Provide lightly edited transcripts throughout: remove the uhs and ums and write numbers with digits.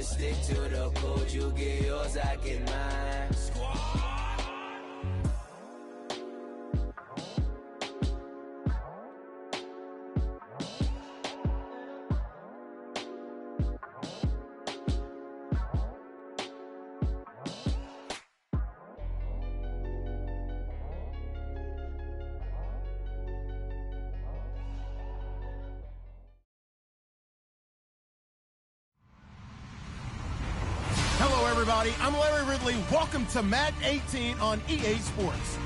stick to the code. You get yours, I get mine. Hello, everybody. I'm Larry Ridley. Welcome to Madden 18 on EA Sports.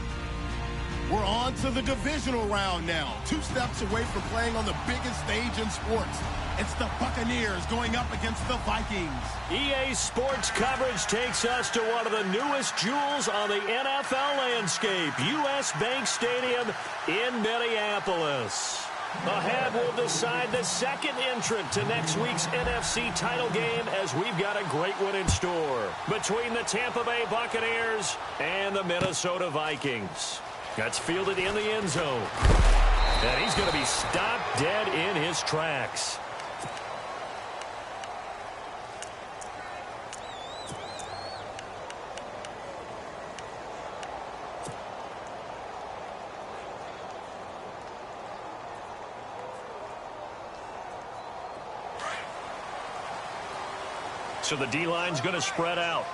We're on to the divisional round now. 2 steps away from playing on the biggest stage in sports. It's the Buccaneers going up against the Vikings. EA Sports coverage takes us to one of the newest jewels on the NFL landscape, US Bank Stadium in Minneapolis. Ahead, we'll decide the second entrant to next week's NFC title game as we've got a great one in store between the Tampa Bay Buccaneers and the Minnesota Vikings. That's fielded in the end zone. And he's going to be stopped dead in his tracks. So the D-line's going to spread out.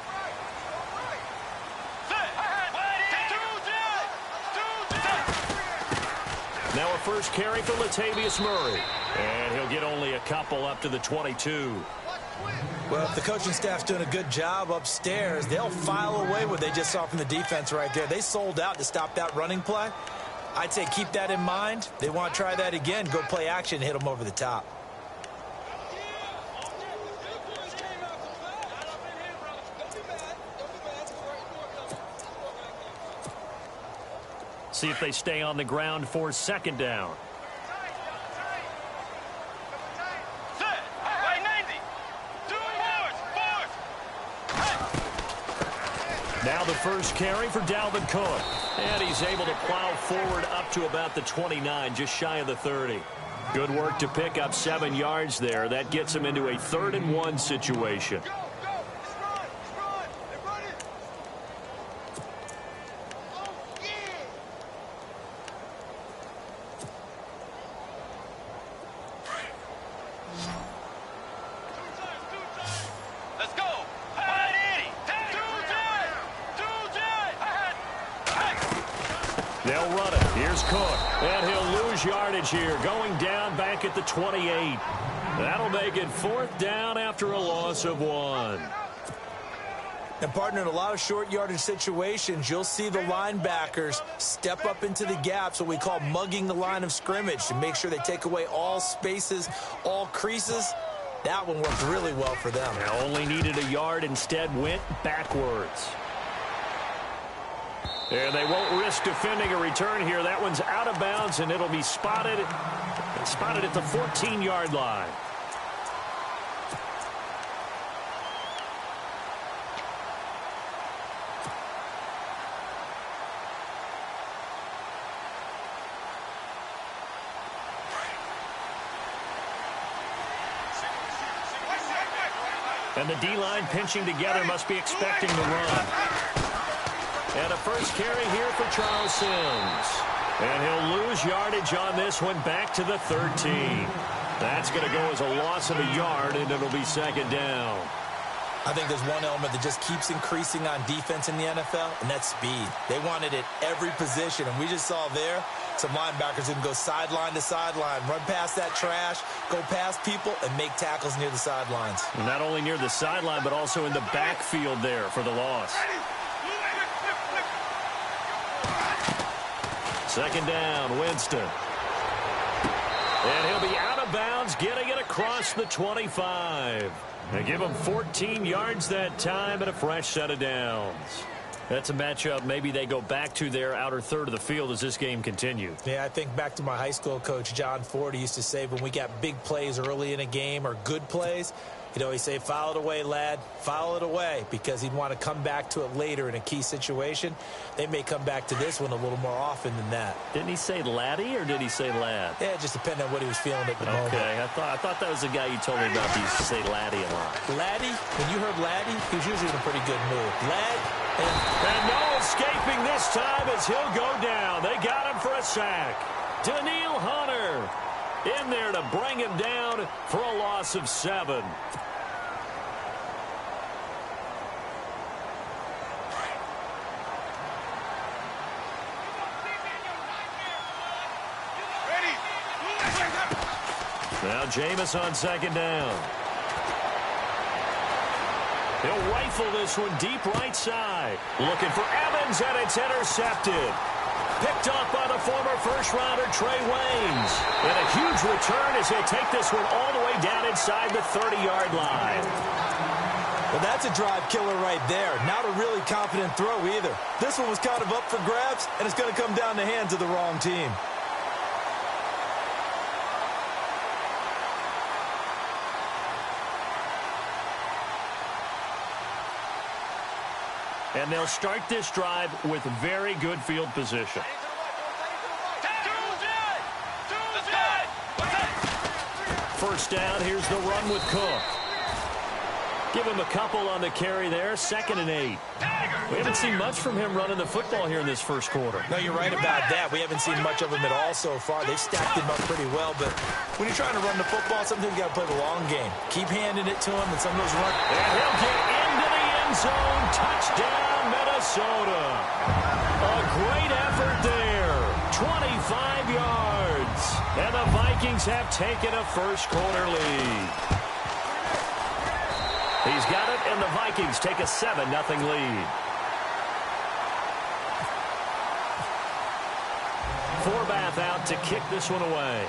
Now a first carry for Latavius Murray. And he'll get only a couple up to the 22. Well, if the coaching staff's doing a good job upstairs, they'll file away what they just saw from the defense right there. They sold out to stop that running play. I'd say keep that in mind. They want to try that again. Go play action and hit them over the top. See if they stay on the ground for second down. Now the first carry for Dalvin Cook. And he's able to plow forward up to about the 29, just shy of the 30. Good work to pick up 7 yards there. That gets him into a 3rd and 1 situation. They'll run it. Here's Cook. And he'll lose yardage here, going down back at the 28. That'll make it 4th down after a loss of 1. And, partner, in a lot of short yardage situations, you'll see the linebackers step up into the gaps, what we call mugging the line of scrimmage, to make sure they take away all spaces, all creases. That one worked really well for them. Now only needed a yard, instead went backwards. And they won't risk defending a return here. That one's out of bounds, and it'll be spotted at the 14-yard line. And the D-line pinching together, must be expecting the run. And a first carry here for Charles Sims. And he'll lose yardage on this one, back to the 13. That's going to go as a loss of a yard, and it'll be 2nd down. I think there's one element that just keeps increasing on defense in the NFL, and that's speed. They want it at every position, and we just saw there some linebackers who can go sideline to sideline, run past that trash, go past people, and make tackles near the sidelines. And not only near the sideline, but also in the backfield there for the loss. 2nd down, Winston. And he'll be out of bounds, getting it across the 25. They give him 14 yards that time and a fresh set of downs. That's a matchup maybe they go back to their outer third of the field as this game continues. Yeah, I think back to my high school coach, John Ford. He used to say when we got big plays early in a game or good plays, You know, he say, foul it away, lad. Foul it away, because he'd want to come back to it later in a key situation. They may come back to this one a little more often than that. Didn't he say laddie or did he say lad? Yeah, it just depended on what he was feeling at the moment. Okay, I thought that was the guy you told me about. He used to say laddie a lot. Laddie, when you heard laddie, he was usually in a pretty good mood. Lad, and no escaping this time as he'll go down. They got him for a sack. Daniil Hunter in there to bring him down for a loss of 7. Now Jameis on second down. He'll rifle this one deep right side. Looking for Evans, and it's intercepted. Picked off by the former first-rounder Trey Waynes. And a huge return as he'll take this one all the way down inside the 30-yard line. Well, that's a drive killer right there. Not a really confident throw either. This one was kind of up for grabs, and it's going to come down the hands of the wrong team. And they'll start this drive with very good field position. First down, here's the run with Cook. Give him a couple on the carry there, 2nd and 8. We haven't seen much from him running the football here in this first quarter. No, you're right about that. We haven't seen much of him at all so far. They've stacked him up pretty well, but when you're trying to run the football, sometimes you got to play the long game. Keep handing it to him, and some of those runs. And he'll get into the end zone. Touchdown, Minnesota. A great effort there. 25 yards. And the Vikings have taken a first-quarter lead. He's got it, and the Vikings take a 7-0 lead. Forbath out to kick this one away.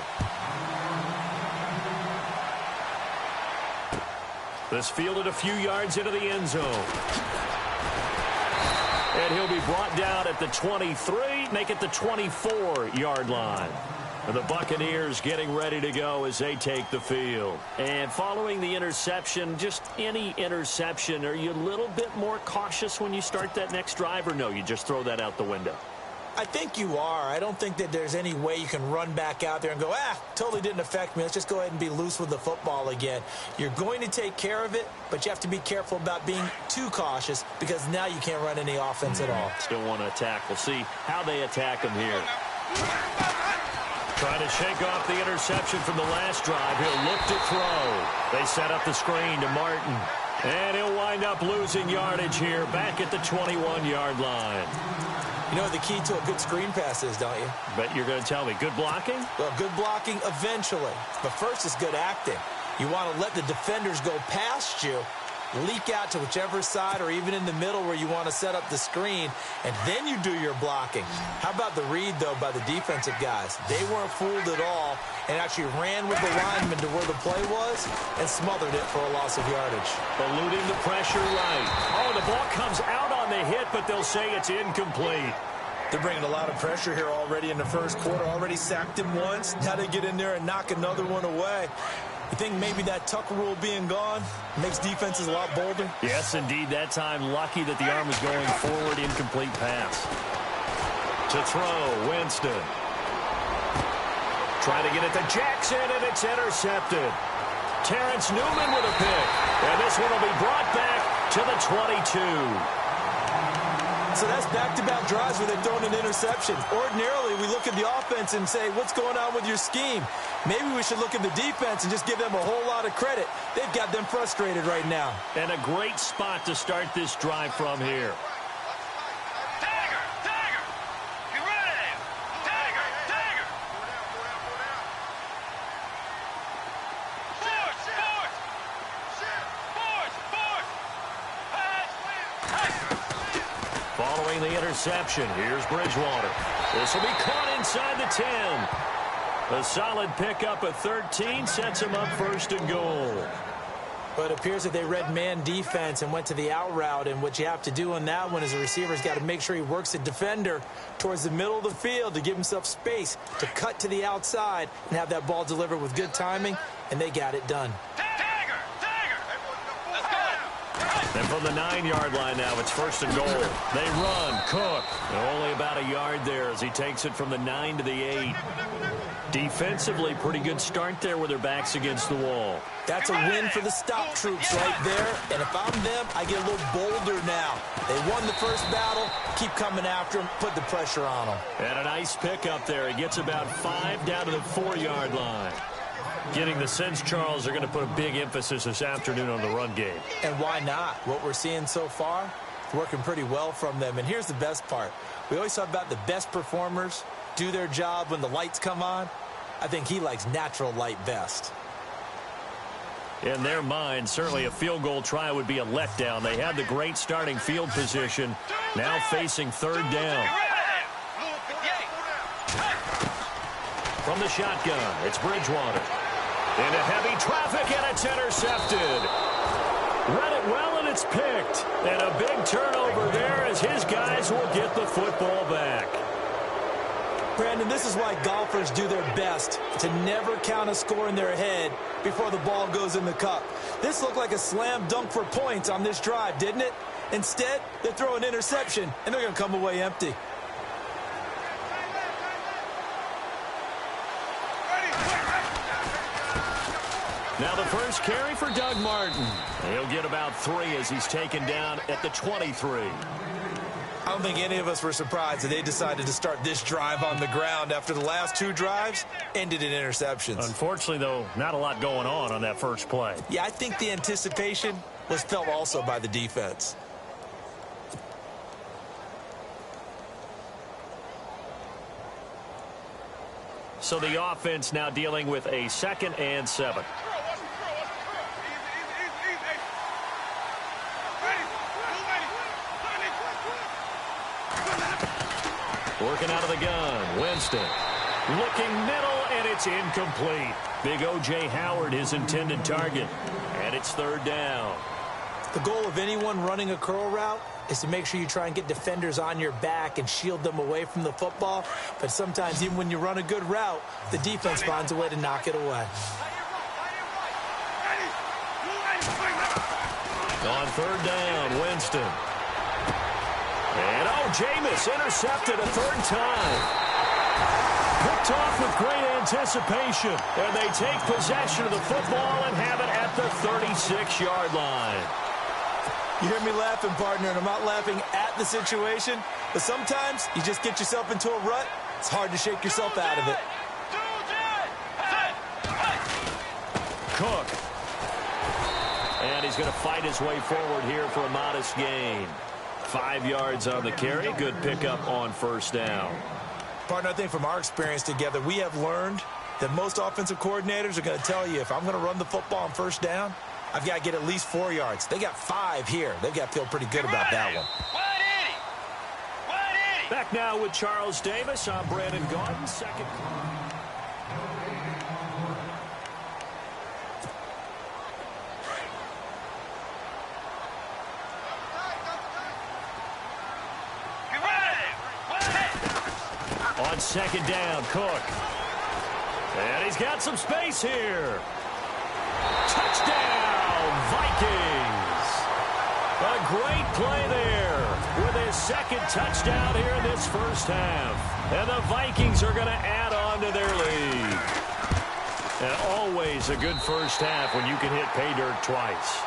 This fielded a few yards into the end zone. And he'll be brought down at the 23, make it the 24-yard line. And the Buccaneers getting ready to go as they take the field. And following the interception, just any interception, are you a little bit more cautious when you start that next drive, or no, you just throw that out the window? I think you are. I don't think that there's any way you can run back out there and go, totally didn't affect me. Let's just go ahead and be loose with the football again. You're going to take care of it, but you have to be careful about being too cautious, because now you can't run any offense at all. Still want to attack. We'll see how they attack him here. Trying to shake off the interception from the last drive. He'll look to throw. They set up the screen to Martin. And he'll wind up losing yardage here back at the 21-yard line. You know what the key to a good screen pass is, don't you? Bet you're going to tell me. Good blocking? Well, good blocking eventually. But first is good acting. You want to let the defenders go past you, leak out to whichever side or even in the middle where you want to set up the screen, and then you do your blocking. How about the read, though, by the defensive guys? They weren't fooled at all and actually ran with the lineman to where the play was and smothered it for a loss of yardage. Eluding the pressure right. Oh, the ball comes out on the hit, but they'll say it's incomplete. They're bringing a lot of pressure here already in the first quarter. Already sacked him once. Now they get in there and knock another one away. You think maybe that Tucker rule being gone makes defenses a lot bolder? Yes, indeed. That time, lucky that the arm was going forward. Incomplete pass. To throw, Winston. Trying to get it to Jackson, and it's intercepted. Terrence Newman with a pick. And this one will be brought back to the 22. So that's back-to-back drives where they're throwing an interception. Ordinarily, we look at the offense and say, what's going on with your scheme? Maybe we should look at the defense and just give them a whole lot of credit. They've got them frustrated right now. And a great spot to start this drive from here. Following the interception, here's Bridgewater. This will be caught inside the 10. A solid pickup of 13 sets him up 1st and goal. But it appears that they read man defense and went to the out route, and what you have to do on that one is the receiver's got to make sure he works the defender towards the middle of the field to give himself space to cut to the outside and have that ball delivered with good timing, and they got it done. And from the 9-yard line now, it's 1st and goal. They run. Cook. Only about a yard there as he takes it from the 9 to the 8. Defensively, pretty good start there with their backs against the wall. That's a win for the stop troops right there. And if I'm them, I get a little bolder now. They won the first battle. Keep coming after them. Put the pressure on them. And a nice pickup there. He gets about 5 down to the 4-yard line. Getting the sense, Charles, they're going to put a big emphasis this afternoon on the run game. And why not? What we're seeing so far, it's working pretty well from them. And here's the best part. We always talk about the best performers do their job when the lights come on. I think he likes natural light best. In their mind, certainly a field goal try would be a letdown. They had the great starting field position, now facing 3rd down. From the shotgun, it's Bridgewater. Into heavy traffic, and it's intercepted. Read it well, and it's picked. And a big turnover there as his guys will get the football back. Brandon, this is why golfers do their best to never count a score in their head before the ball goes in the cup. This looked like a slam dunk for points on this drive, didn't it? Instead, they throw an interception, and they're going to come away empty. Now the first carry for Doug Martin. He'll get about 3 as he's taken down at the 23. I don't think any of us were surprised that they decided to start this drive on the ground after the last 2 drives ended in interceptions. Unfortunately, though, not a lot going on that first play. Yeah, I think the anticipation was felt also by the defense. So the offense now dealing with a 2nd and 7. Working out of the gun, Winston. Looking middle, and it's incomplete. Big O.J. Howard, his intended target. And it's 3rd down. The goal of anyone running a curl route is to make sure you try and get defenders on your back and shield them away from the football. But sometimes, even when you run a good route, the defense finds a way to knock it away. On 3rd down, Winston. And, Jameis intercepted a 3rd time. Picked off with great anticipation. And they take possession of the football and have it at the 36-yard line. You hear me laughing, partner, and I'm not laughing at the situation, but sometimes you just get yourself into a rut. It's hard to shake yourself out of it. Cook. And he's going to fight his way forward here for a modest gain. 5 yards on the carry. Good pickup on 1st down. Partner, I think from our experience together, we have learned that most offensive coordinators are going to tell you, if I'm going to run the football on 1st down, I've got to get at least 4 yards. They got 5 here. They've got to feel pretty good about that one. Back now with Charles Davis. I'm Brandon Gaudin. 2nd. On 2nd down, Cook. And he's got some space here. Touchdown, Vikings. A great play there with his 2nd touchdown here in this 1st half. And the Vikings are going to add on to their lead. And always a good 1st half when you can hit pay dirt twice.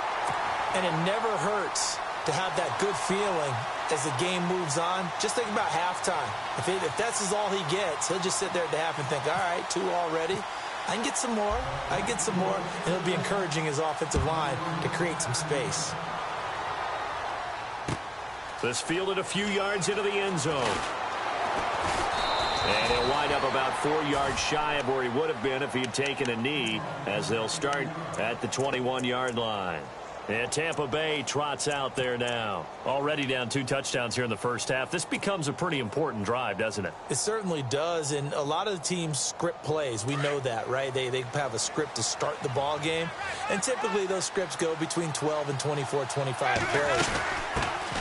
And it never hurts to have that good feeling as the game moves on. Just think about halftime. If that's all he gets, he'll just sit there at the half and think, all right, 2 already. I can get some more. I can get some more. And he'll be encouraging his offensive line to create some space. This fielded a few yards into the end zone. And he'll wind up about 4 yards shy of where he would have been if he had taken a knee, as they'll start at the 21-yard line. And Tampa Bay trots out there now. Already down 2 touchdowns here in the 1st half. This becomes a pretty important drive, doesn't it? It certainly does, and a lot of the teams script plays. We know that, right? They have a script to start the ball game, and typically those scripts go between 12 and 24, 25 plays.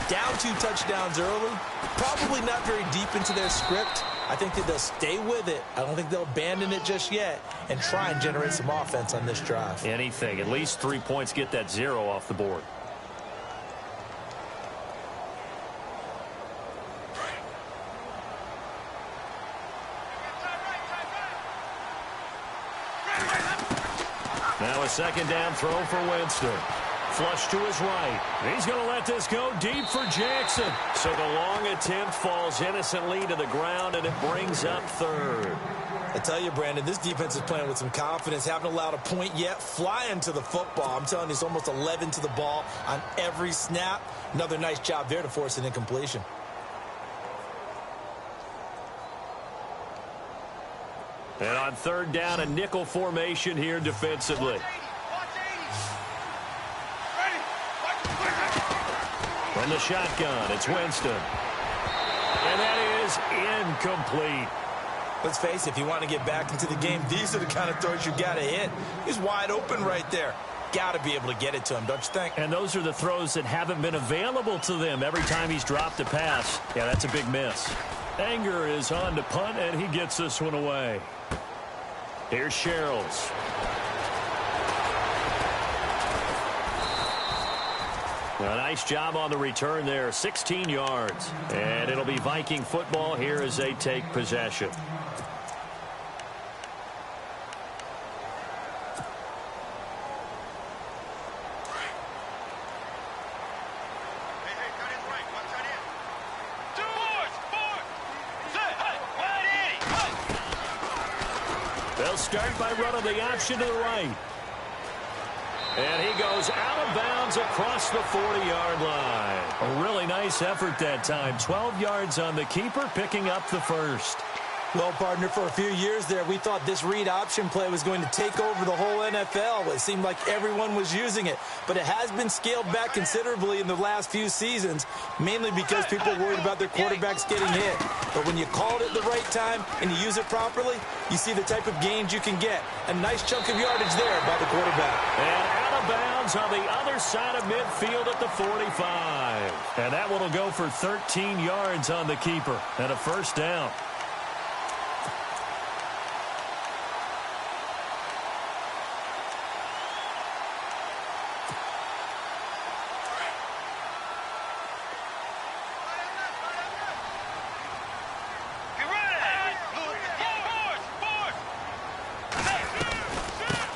Down 2 touchdowns early, probably not very deep into their script. I think that they'll stay with it. I don't think they'll abandon it just yet and try and generate some offense on this drive. Anything. At least 3 points, get that 0 off the board. Now a second down throw for Winston. Flush to his right. He's going to let this go deep for Jackson. So the long attempt falls innocently to the ground, and it brings up third. I tell you, Brandon, this defense is playing with some confidence. Haven't allowed a point yet. Flying to the football. I'm telling you, it's almost 11 to the ball on every snap. Another nice job there to force an incompletion. And on third down, a nickel formation here defensively. From the shotgun, it's Winston. And that is incomplete. Let's face it, if you want to get back into the game, these are the kind of throws you got to hit. He's wide open right there. Got to be able to get it to him, don't you think? And those are the throws that haven't been available to them every time he's dropped a pass. Yeah, that's a big miss. Anger is on to punt, and he gets this one away. Here's Sherrills. A nice job on the return there, 16 yards. And it'll be Viking football here as they take possession. They'll start by running the option to the right. And he goes out of bounds across the 40-yard line. A really nice effort that time. 12 yards on the keeper, picking up the first. Well, partner, for a few years there, we thought this read option play was going to take over the whole NFL. It seemed like everyone was using it. But it has been scaled back considerably in the last few seasons, mainly because people are worried about their quarterbacks getting hit. But when you call it at the right time and you use it properly, you see the type of gains you can get. A nice chunk of yardage there by the quarterback. And out of bounds on the other side of midfield at the 45. And that one will go for 13 yards on the keeper and a first down.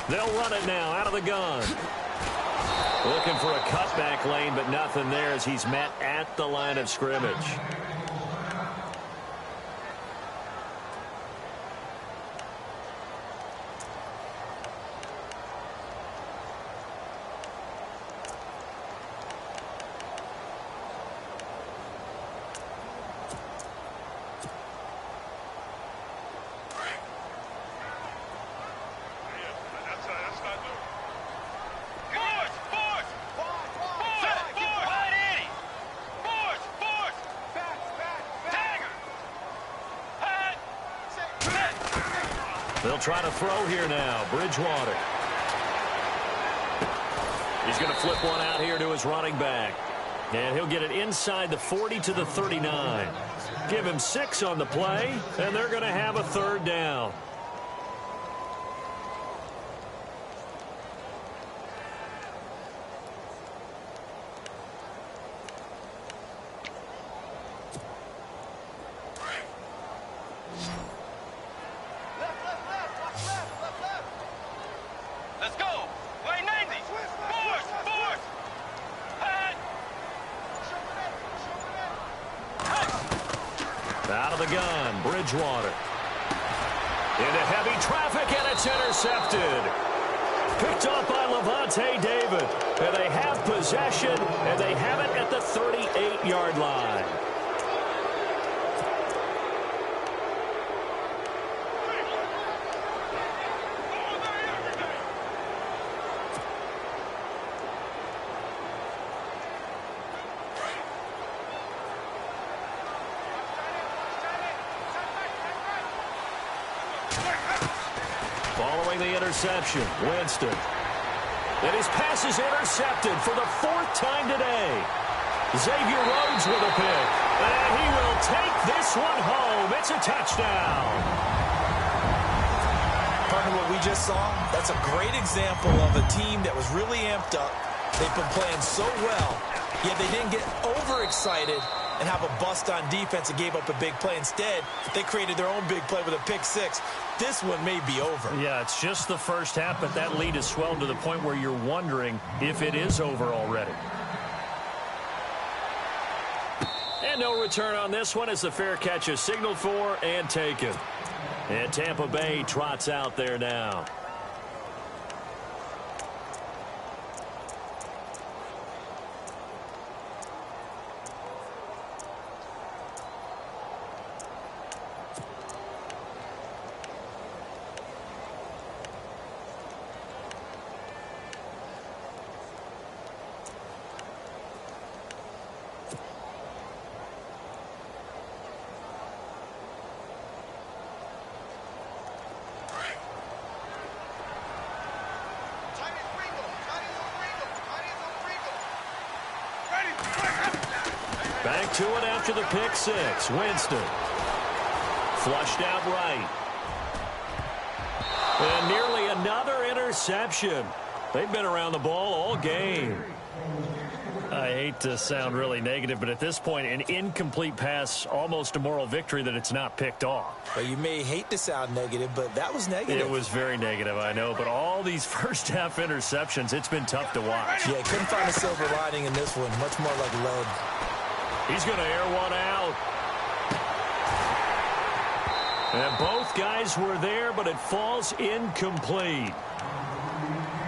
They'll run it now out of the gun. Looking for a cutback lane, but nothing there as he's met at the line of scrimmage. They'll try to throw here now. Bridgewater. He's going to flip one out here to his running back. And he'll get it inside the 40 to the 39. Give him 6 on the play, and they're going to have a third down. Out of the gun, Bridgewater. Into heavy traffic, and it's intercepted. Picked up by Levante David. And they have possession, and they have it at the 38-yard line. Following the interception, Winston. And his pass is intercepted for the 4th time today. Xavier Rhodes with a pick. And he will take this one home. It's a touchdown. Partner, what we just saw, that's a great example of a team that was really amped up. They've been playing so well, yet they didn't get overexcited and have a bust on defense and gave up a big play. Instead, they created their own big play with a pick six. This one may be over. Yeah, it's just the first half, but that lead has swelled to the point where you're wondering if it is over already. And no return on this one as the fair catch is signaled for and taken. And Tampa Bay trots out there now. Back to it after the pick six. Winston. Flushed out right. And nearly another interception. They've been around the ball all game. I hate to sound really negative, but at this point, an incomplete pass, almost a moral victory that it's not picked off. Well, you may hate to sound negative, but that was negative. It was very negative, I know, but all these first-half interceptions, it's been tough to watch. Yeah, couldn't find a silver lining in this one. Much more like lead. He's going to air one out. And both guys were there, but it falls incomplete.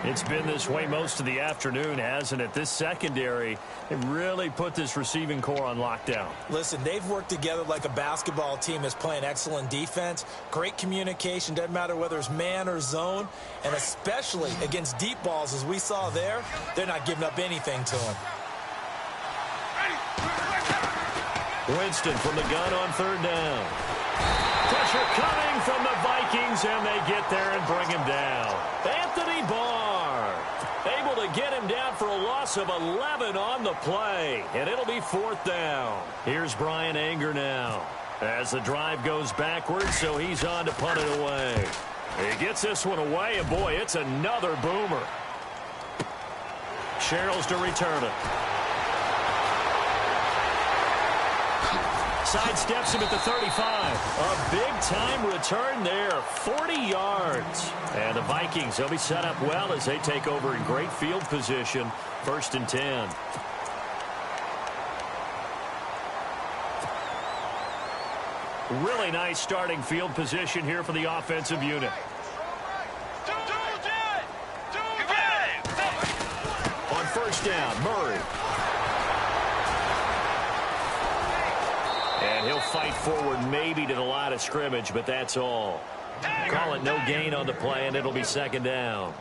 It's been this way most of the afternoon, hasn't it? This secondary, it really put this receiving core on lockdown. Listen, they've worked together like a basketball team that's playing excellent defense. Great communication, doesn't matter whether it's man or zone. And especially against deep balls, as we saw there, they're not giving up anything to them. Winston from the gun on third down. Pressure coming from the Vikings, and they get there and bring him down. Anthony Barr able to get him down for a loss of 11 on the play, and it'll be fourth down. Here's Brian Anger now as the drive goes backwards, so he's on to punt it away. He gets this one away, and boy, it's another boomer. Sherrills to return it. Sidesteps him at the 35. A big-time return there, 40 yards. And the Vikings, they'll be set up well as they take over in great field position, 1st and 10. Really nice starting field position here for the offensive unit. On first down, Murray. And he'll fight forward maybe to the line of scrimmage, but that's all. Call it no gain on the play, and it'll be second down.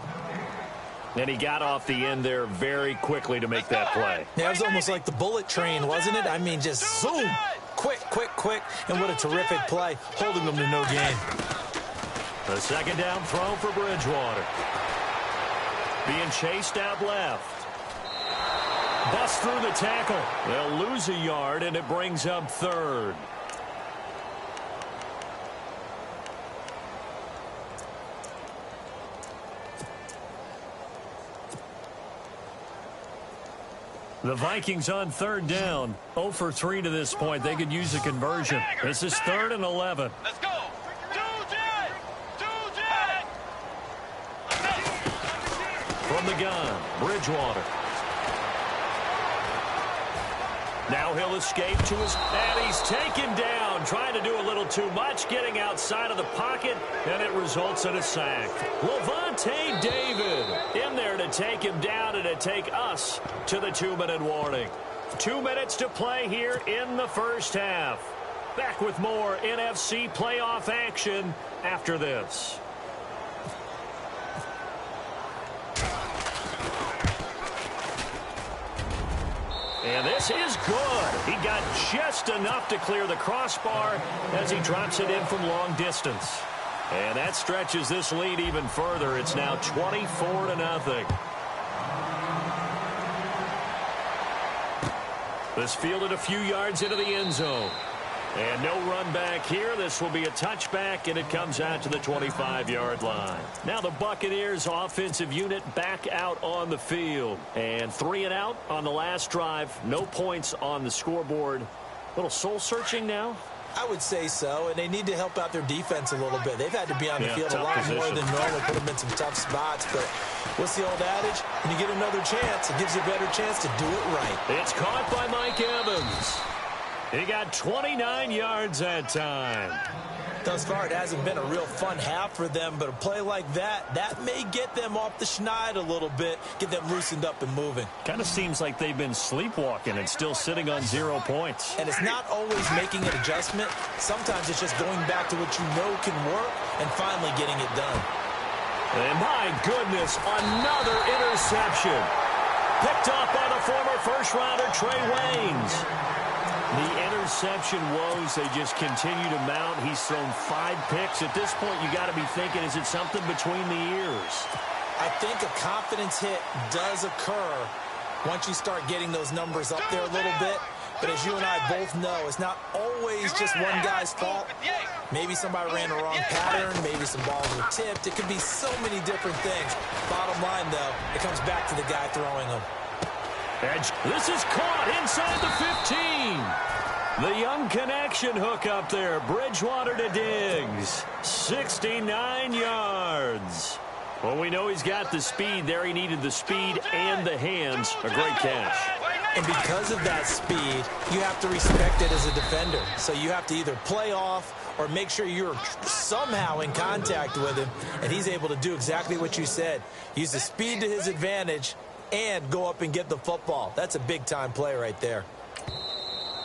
And he got off the end there very quickly to make that play. Yeah, it was almost like the bullet train, wasn't it? I mean, just zoom. Quick, quick, quick. And what a terrific play, holding them to no gain. The second down throw for Bridgewater. Being chased out left. Bust through the tackle. They'll lose a yard, and it brings up third. The Vikings on third down. 0 for 3 to this point. They could use a conversion. This is 3rd and 11. Let's go. From the gun, Bridgewater. Now he'll escape to his... And he's taken down, trying to do a little too much, getting outside of the pocket, and it results in a sack. Levante David in there to take him down and to take us to the 2-minute warning. 2 minutes to play here in the first half. Back with more NFC playoff action after this. And this is good. He got just enough to clear the crossbar as he drops it in from long distance. And that stretches this lead even further. It's now 24-0. This fielded a few yards into the end zone. And no run back here. This will be a touchback, and it comes out to the 25-yard line. Now the Buccaneers offensive unit back out on the field. And 3 and out on the last drive. No points on the scoreboard A little soul-searching now? I would say so, and they need to help out their defense a little bit. They've had to be on the field a lot more than normal, put them in some tough spots. But what's the old adage? When you get another chance, it gives you a better chance to do it right. It's caught by Mike Evans. He got 29 yards that time. Thus far, it hasn't been a real fun half for them, but a play like that may get them off the schneid a little bit, get them loosened up and moving. Kind of seems like they've been sleepwalking and still sitting on 0 points. And it's not always making an adjustment. Sometimes it's just going back to what you know can work and finally getting it done. And my goodness, another interception. Picked off by the former first-rounder Trey Waynes. The interception woes, they just continue to mount. He's thrown 5 picks. At this point, you got to be thinking, is it something between the ears? I think a confidence hit does occur once you start getting those numbers up there a little bit. But as you and I both know, it's not always just one guy's fault. Maybe somebody ran the wrong pattern. Maybe some balls were tipped. It could be so many different things. Bottom line, though, it comes back to the guy throwing them. Edge. This is caught inside the 15. The young connection hook up there. Bridgewater to Diggs. 69 yards. Well, we know he's got the speed there. He needed the speed and the hands. A great catch. And because of that speed, you have to respect it as a defender. So you have to either play off or make sure you're somehow in contact with him. And he's able to do exactly what you said. Use the speed to his advantage and go up and get the football. That's a big-time play right there.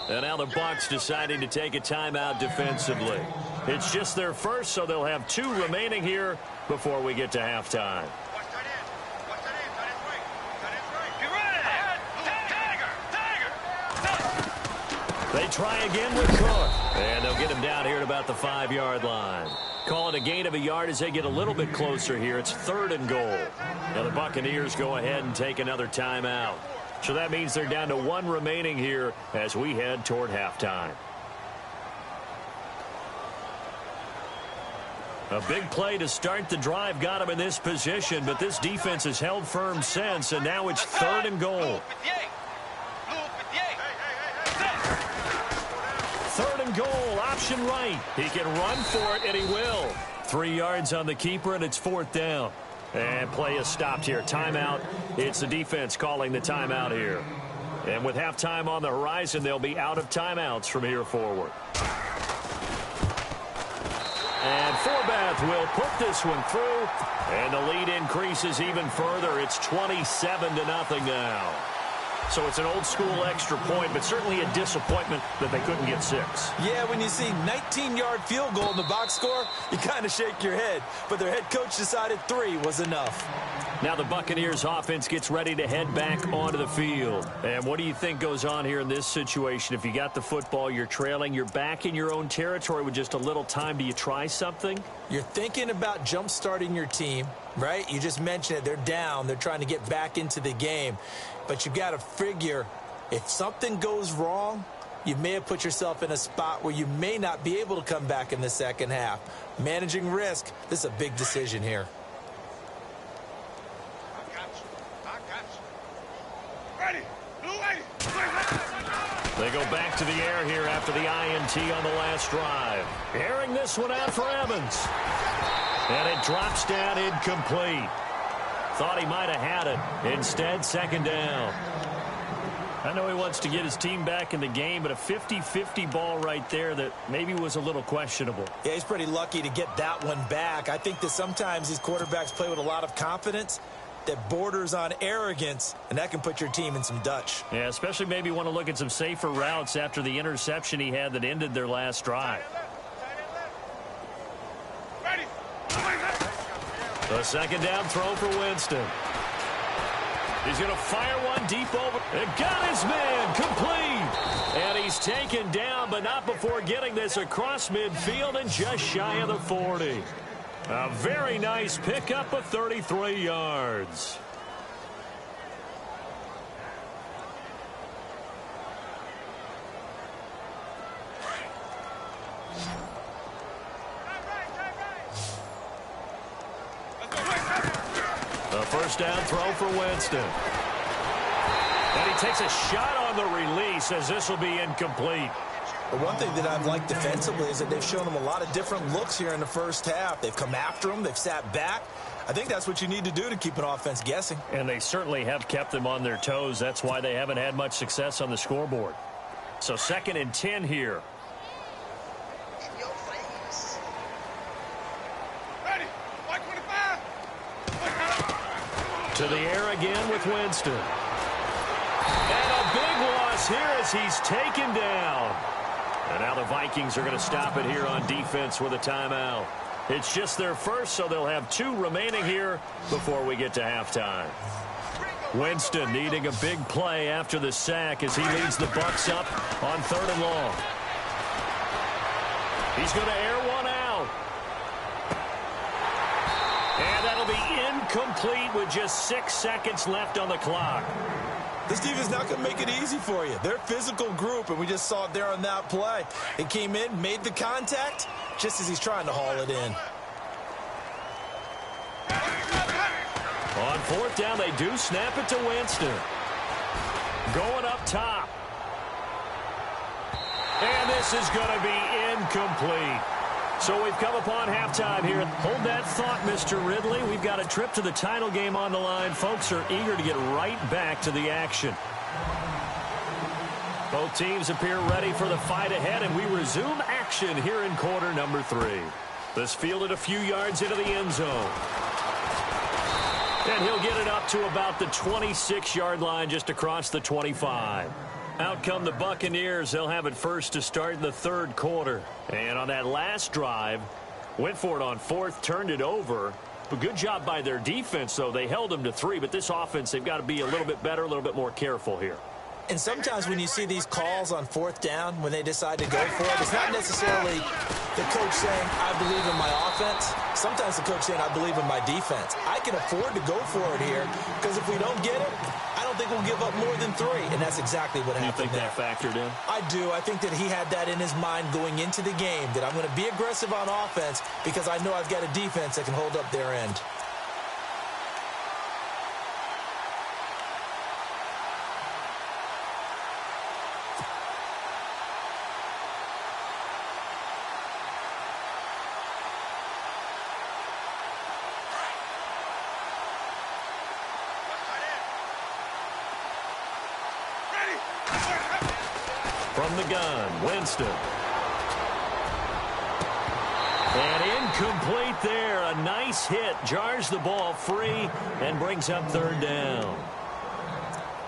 And now the Bucs deciding to take a timeout defensively. It's just their first, so they'll have 2 remaining here before we get to halftime. They try again with Cook. And they'll get him down here at about the 5-yard line. Call it a gain of a yard as they get a little bit closer here. It's 3rd and goal. Now the Buccaneers go ahead and take another timeout. So that means they're down to 1 remaining here as we head toward halftime. A big play to start the drive got him in this position, but this defense has held firm since, and now it's 3rd and goal. 3rd and goal, option right. He can run for it, and he will. 3 yards on the keeper, and it's 4th down. And play is stopped here. Timeout. It's the defense calling the timeout here. And with halftime on the horizon, they'll be out of timeouts from here forward. And Forbath will put this one through. And the lead increases even further. It's 27-0 now. So it's an old-school extra point, but certainly a disappointment that they couldn't get 6. Yeah, when you see 19-yard field goal in the box score, you kind of shake your head. But their head coach decided 3 was enough. Now the Buccaneers offense gets ready to head back onto the field. And what do you think goes on here in this situation? If you got the football, you're trailing, you're back in your own territory with just a little time. Do you try something? You're thinking about jump-starting your team, right? You just mentioned it. They're down. They're trying to get back into the game. But you've got to figure if something goes wrong, you may have put yourself in a spot where you may not be able to come back in the second half. Managing risk, this is a big decision here. They go back to the air here after the INT on the last drive. Airing this one out for Evans. And it drops down incomplete. Thought he might have had it. Instead, 2nd down. I know he wants to get his team back in the game, but a 50-50 ball right there that maybe was a little questionable. Yeah, he's pretty lucky to get that one back. I think that sometimes these quarterbacks play with a lot of confidence that borders on arrogance, and that can put your team in some Dutch. Yeah, especially maybe want to look at some safer routes after the interception he had that ended their last drive. The 2nd down throw for Winston. He's going to fire one deep over. And got his man complete. And he's taken down, but not before getting this across midfield and just shy of the 40. A very nice pickup of 33 yards. The 1st down throw for Winston. And he takes a shot on the release as this will be incomplete. But one thing that I've liked defensively is that they've shown him a lot of different looks here in the first half. They've come after him. They've sat back. I think that's what you need to do to keep an offense guessing. And they certainly have kept them on their toes. That's why they haven't had much success on the scoreboard. So 2nd and 10 here. Ready. 125. To the air again with Winston. And a big loss here as he's taken down. And now the Vikings are going to stop it here on defense with a timeout. It's just their first, so they'll have 2 remaining here before we get to halftime. Winston needing a big play after the sack as he leads the Bucs up on 3rd and long. He's going to air one out. And that'll be incomplete with just 6 seconds left on the clock. This defense is not going to make it easy for you. They're a physical group, and we just saw it there on that play. It came in, made the contact, just as he's trying to haul it in. On 4th down, they do snap it to Winston. Going up top. And this is going to be incomplete. So we've come upon halftime here. Hold that thought, Mr. Ridley. We've got a trip to the title game on the line. Folks are eager to get right back to the action. Both teams appear ready for the fight ahead, and we resume action here in quarter number 3. This fielded a few yards into the end zone. And he'll get it up to about the 26-yard line just across the 25. Out come the Buccaneers. They'll have it first to start in the 3rd quarter. And on that last drive, went for it on 4th, turned it over. But good job by their defense, though. They held them to 3, but this offense, they've got to be a little bit better, a little bit more careful here. And sometimes when you see these calls on 4th down, when they decide to go for it, it's not necessarily the coach saying, I believe in my offense. Sometimes the coach saying, I believe in my defense. I can afford to go for it here because if we don't get it, I don't think we'll give up more than 3. And that's exactly what happened there. You think that factored in? I do. I think that he had that in his mind going into the game, that I'm going to be aggressive on offense because I know I've got a defense that can hold up their end. From the gun, Winston. And incomplete there. A nice hit. Jars the ball free and brings up 3rd down.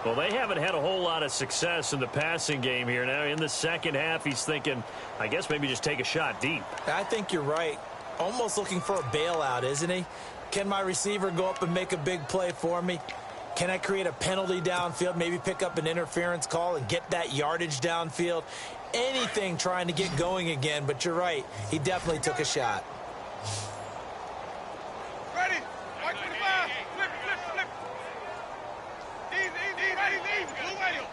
Well, they haven't had a whole lot of success in the passing game here. Now, in the second half, he's thinking, I guess maybe just take a shot deep. I think you're right. Almost looking for a bailout, isn't he? Can my receiver go up and make a big play for me? Can I create a penalty downfield, maybe pick up an interference call and get that yardage downfield? Anything trying to get going again, but you're right. He definitely took a shot. Ready. 125. Flip, flip, flip. Easy. Blue whale.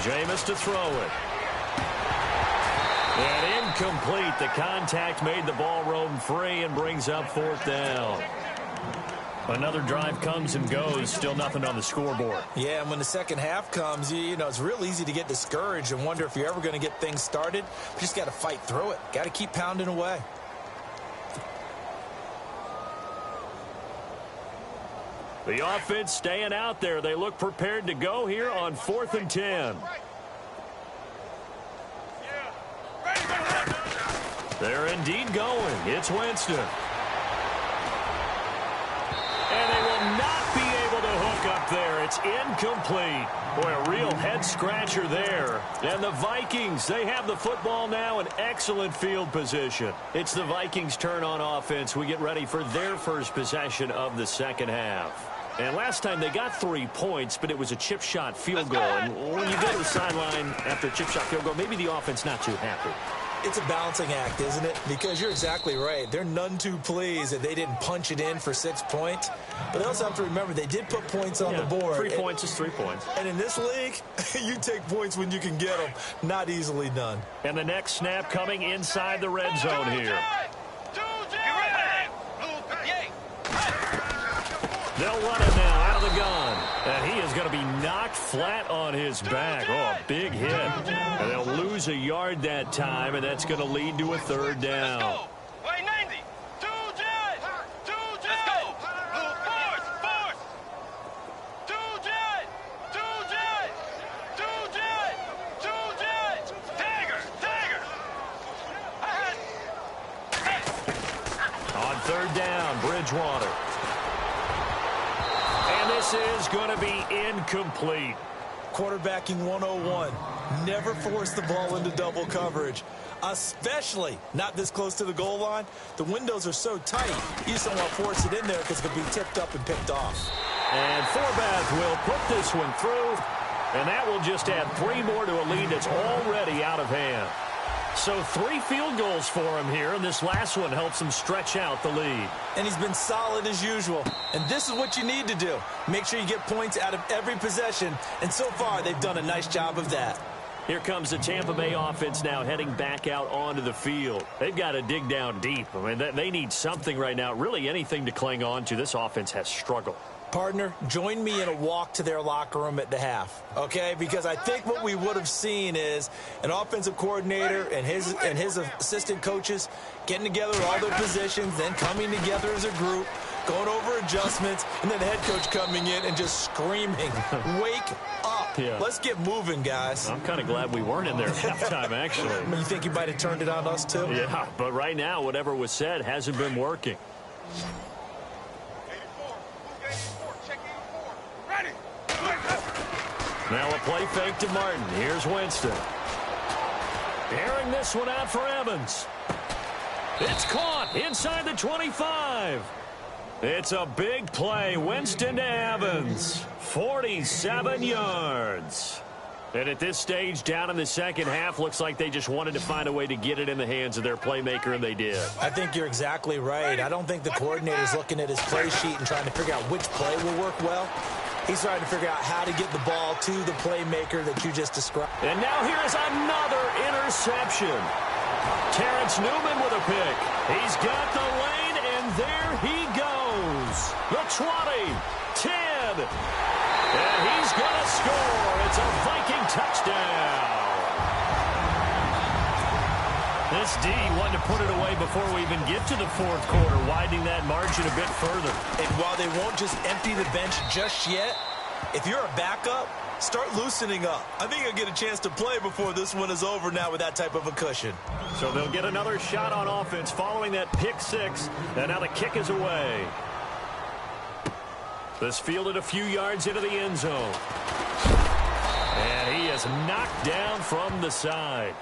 Jameis to throw it. And incomplete. The contact made the ball roam free and brings up 4th down. Another drive comes and goes. Still nothing on the scoreboard. Yeah, and when the second half comes, you know, it's real easy to get discouraged and wonder if you're ever going to get things started. You just got to fight through it. Got to keep pounding away. The offense staying out there. They look prepared to go here on 4th and 10. They're indeed going. It's Winston. And they will not be able to hook up there. It's incomplete. Boy, a real head-scratcher there. And the Vikings, they have the football now in excellent field position. It's the Vikings' turn on offense. We get ready for their first possession of the second half. And last time they got 3 points, but it was a chip shot field goal. And when you go to the sideline after a chip shot field goal, maybe the offense not too happy. It's a balancing act, isn't it? Because you're exactly right. They're none too pleased that they didn't punch it in for 6 points. But they also have to remember they did put points on the board. 3 points is 3 points. And in this league, you take points when you can get them. Not easily done. And the next snap coming inside the red zone here. They'll run it now out of the gun. And he knocked flat on his back. Oh, a big hit. And they'll lose a yard that time, and that's going to lead to a third down. Let's go. Play 90. 2 jet. 2 jet. Let's go. Force. 2 jet. 2 jet. 2 jet. 2 jet. Dagger. On third down, Bridgewater. And this is going to be incomplete. Quarterbacking 101. Never force the ball into double coverage, especially not this close to the goal line. The windows are so tight, you just don't want to force it in there because it could be tipped up and picked off. And Forbath will put this one through, and that will just add 3 more to a lead that's already out of hand. So 3 field goals for him here, and this last one helps him stretch out the lead. And he's been solid as usual. And this is what you need to do. Make sure you get points out of every possession. And so far, they've done a nice job of that. Here comes the Tampa Bay offense now heading back out onto the field. They've got to dig down deep. I mean, they need something right now, really anything to cling on to. This offense has struggled. Partner, join me in a walk to their locker room at the half, okay? Because I think what we would have seen is an offensive coordinator and his assistant coaches getting together with all their positions, then coming together as a group, going over adjustments, and then the head coach coming in and just screaming, wake up. Yeah. Let's get moving, guys. I'm kind of glad we weren't in there at halftime, actually. You think you might have turned it on us, too? Yeah, but right now, whatever was said hasn't been working. 84. Check 84. Ready. Now a play fake to Martin. Here's Winston. Airing this one out for Evans. It's caught inside the 25. It's a big play. Winston to Evans. 47 yards. And at this stage, down in the second half, looks like they just wanted to find a way to get it in the hands of their playmaker, and they did. I think you're exactly right. I don't think the coordinator's looking at his play sheet and trying to figure out which play will work well. He's trying to figure out how to get the ball to the playmaker that you just described. And now here is another interception. Terrence Newman with a pick. He's got the lane, and there he goes. The 20, 10, and he's going to score. It's a Viking touchdown. This D wanted to put it away before we even get to the fourth quarter, widening that margin a bit further. And while they won't just empty the bench just yet, if you're a backup, start loosening up. I think you'll get a chance to play before this one is over now with that type of a cushion. So they'll get another shot on offense following that pick six, and now the kick is away. This fielded a few yards into the end zone. And he is knocked down from the side.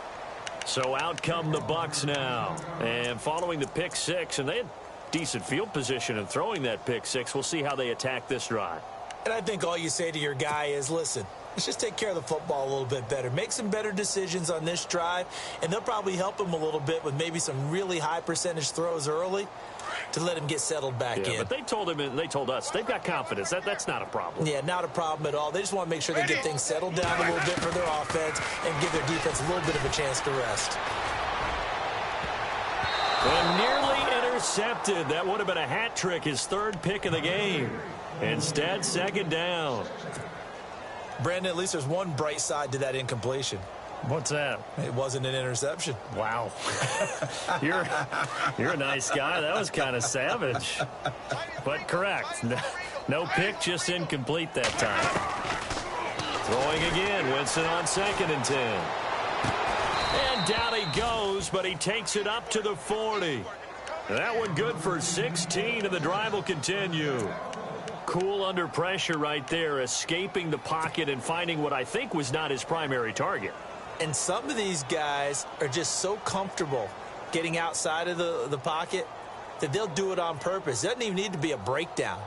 So out come the Bucs now. And following the pick six, and they had decent field position in throwing that pick six. We'll see how they attack this drive. And I think all you say to your guy is, listen, let's just take care of the football a little bit better. Make some better decisions on this drive, and they'll probably help him a little bit with maybe some really high percentage throws early to let him get settled back in. But they told him, and they told us, they've got confidence. That's not a problem. Yeah, not a problem at all. They just want to make sure they get things settled down a little bit for their offense and give their defense a little bit of a chance to rest. And nearly intercepted. That would have been a hat trick, his third pick of the game. Instead, second down. Brandon, at least there's one bright side to that incompletion. What's that? It wasn't an interception. Wow. You're a nice guy. That was kind of savage. But correct. No pick, just incomplete that time. Throwing again. Winston on 2nd and 10. And down he goes, but he takes it up to the 40. That one good for 16, and the drive will continue. Cool under pressure right there, escaping the pocket and finding what I think was not his primary target. And some of these guys are just so comfortable getting outside of the pocket that they'll do it on purpose. It doesn't even need to be a breakdown.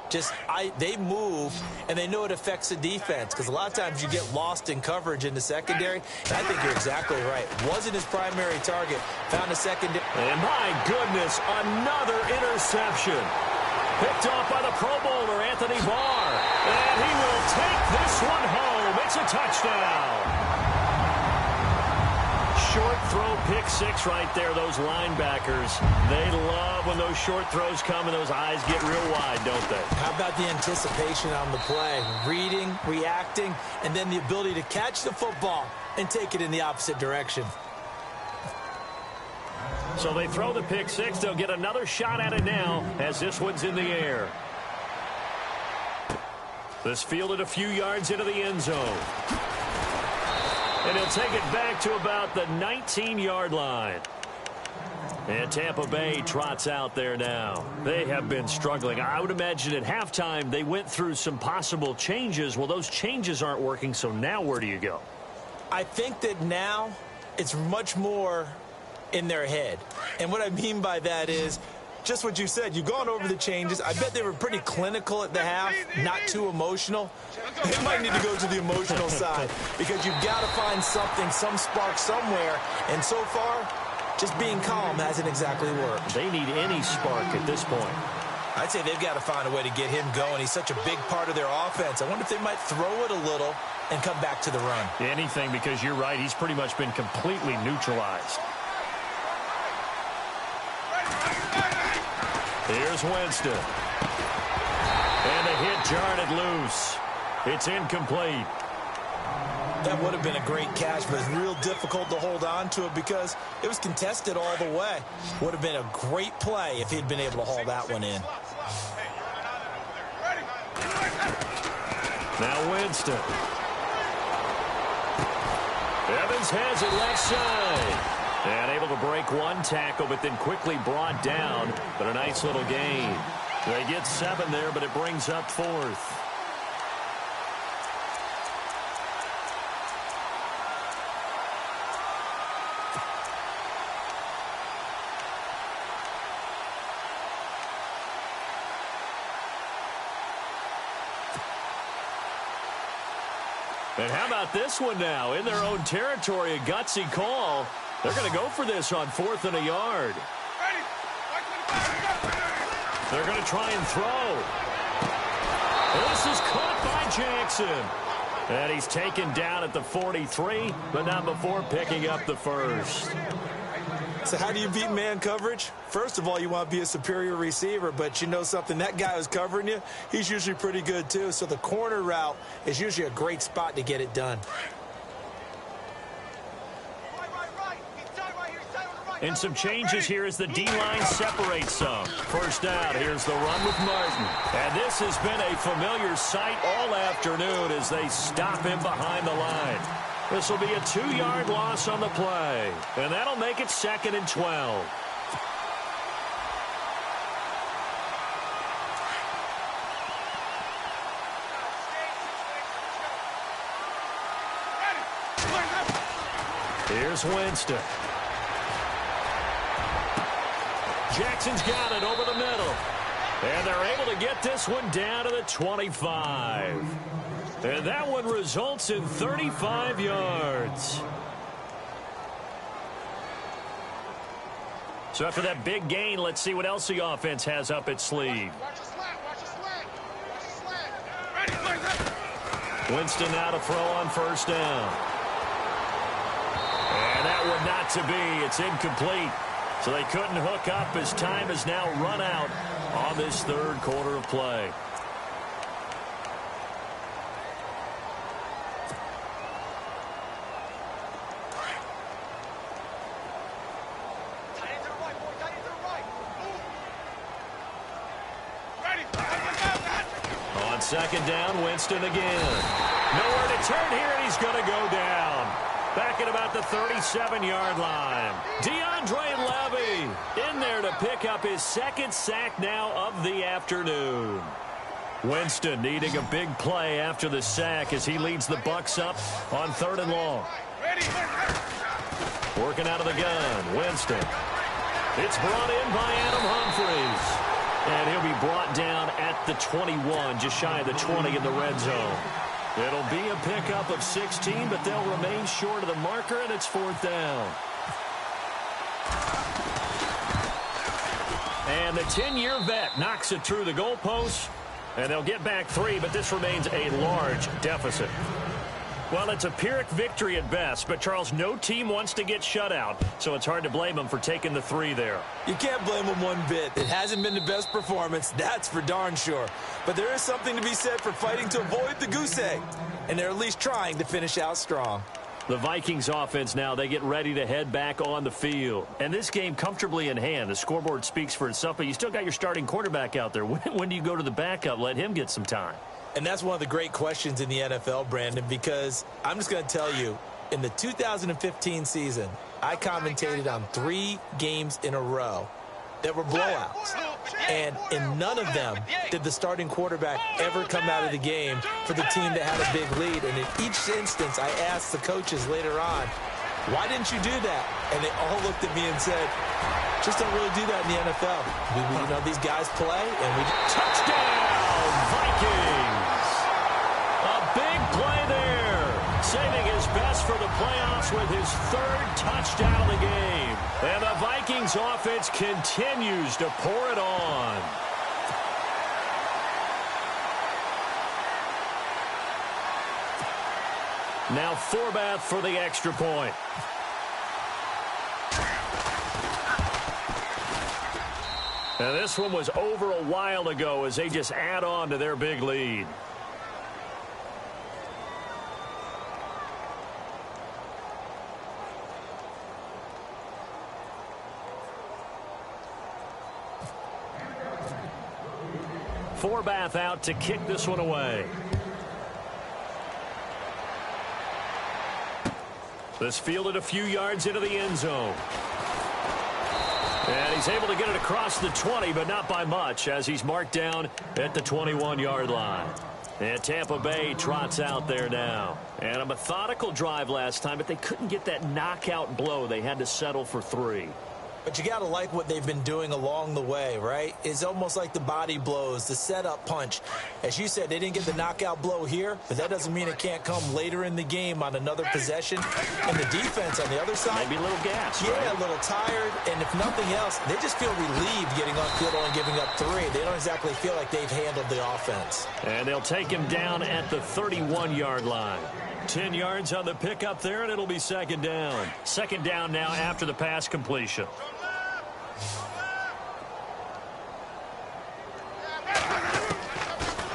They move, and they know it affects the defense, because a lot of times you get lost in coverage in the secondary. And I think you're exactly right. Wasn't his primary target. Found a secondary. And my goodness, another interception. Picked off by the Pro Bowler, Anthony Barr. And he will take this one home. It's a touchdown. Short throw pick six right there, those linebackers. They love when those short throws come and those eyes get real wide, don't they? How about the anticipation on the play? Reading, reacting, and then the ability to catch the football and take it in the opposite direction. So they throw the pick six. They'll get another shot at it now as this one's in the air. This fielded a few yards into the end zone. And he'll take it back to about the 19-yard line. And Tampa Bay trots out there now. They have been struggling. I would imagine at halftime they went through some possible changes. Well, those changes aren't working, so now where do you go? I think that now it's much more in their head. And what I mean by that is just what you said. You've gone over the changes. I bet they were pretty clinical at the half, not too emotional. They might need to go to the emotional side because you've got to find something, some spark somewhere. And so far, just being calm hasn't exactly worked. They need any spark at this point. I'd say they've got to find a way to get him going. He's such a big part of their offense. I wonder if they might throw it a little and come back to the run. Anything, because you're right. He's pretty much been completely neutralized. Here's Winston. And the hit jarred it loose. It's incomplete. That would have been a great catch, but it's real difficult to hold on to it because it was contested all the way. Would have been a great play if he'd been able to haul that one in. Now Winston. Evans has it left side. And able to break one tackle, but then quickly brought down. But a nice little gain. They get 7 there, but it brings up 4th. And how about this one now? In their own territory, a gutsy call. They're going to go for this on 4th and a yard. They're going to try and throw. This is caught by Jackson. And he's taken down at the 43, but not before picking up the first. So how do you beat man coverage? First of all, you want to be a superior receiver, but you know something, that guy who's covering you, he's usually pretty good too. So the corner route is usually a great spot to get it done. And some changes here as the D-line separates some. First down, here's the run with Martin. And this has been a familiar sight all afternoon as they stop him behind the line. This will be a 2-yard loss on the play. And that'll make it 2nd and 12. Here's Winston. Jackson's got it over the middle. And they're able to get this one down to the 25. And that one results in 35 yards. So after that big gain, let's see what else the offense has up its sleeve. Winston now to throw on first down. And that one not to be. It's incomplete. So they couldn't hook up as time has now run out on this 3rd quarter of play. On 2nd down, Winston again. Nowhere to turn here, and he's going to go down. Back at about the 37-yard line. DeAndre Levy in there to pick up his 2nd sack now of the afternoon. Winston needing a big play after the sack as he leads the Bucs up on 3rd and long. Working out of the gun, Winston. It's brought in by Adam Humphries. And he'll be brought down at the 21, just shy of the 20 in the red zone. It'll be a pickup of 16, but they'll remain short of the marker, and it's 4th down. And the 10-year vet knocks it through the goalpost, and they'll get back 3, but this remains a large deficit. Well, it's a Pyrrhic victory at best, but, Charles, no team wants to get shut out, so it's hard to blame them for taking the 3 there. You can't blame them one bit. It hasn't been the best performance, that's for darn sure. But there is something to be said for fighting to avoid the goose egg, and they're at least trying to finish out strong. The Vikings offense now, they get ready to head back on the field. And this game comfortably in hand. The scoreboard speaks for itself, but you still got your starting quarterback out there. When do you go to the backup? Let him get some time. And that's one of the great questions in the NFL, Brandon, because I'm just going to tell you, in the 2015 season, I commentated on 3 games in a row that were blowouts. And in none of them did the starting quarterback ever come out of the game for the team that had a big lead. And in each instance, I asked the coaches later on, why didn't you do that? And they all looked at me and said, just don't really do that in the NFL. You know, these guys play, and we... Touchdown, Vikings! A big play there. Saving his best for the playoffs with his 3rd touchdown of the game. And the Vikings offense continues to pour it on. Now Forbath for the extra point. And this one was over a while ago as they just add on to their big lead. Forbath out to kick this one away. This fielded a few yards into the end zone. And he's able to get it across the 20, but not by much, as he's marked down at the 21-yard line. And Tampa Bay trots out there now. And a methodical drive last time, but they couldn't get that knockout blow. They had to settle for 3. But you got to like what they've been doing along the way, right? It's almost like the body blows, the setup punch. As you said, they didn't get the knockout blow here, but that doesn't mean it can't come later in the game on another possession. And the defense on the other side, maybe a little gas. Yeah, right? A little tired. And if nothing else, they just feel relieved getting on field and giving up 3. They don't exactly feel like they've handled the offense. And they'll take him down at the 31-yard line. 10 yards on the pickup there, and it'll be 2nd down. 2nd down now after the pass completion.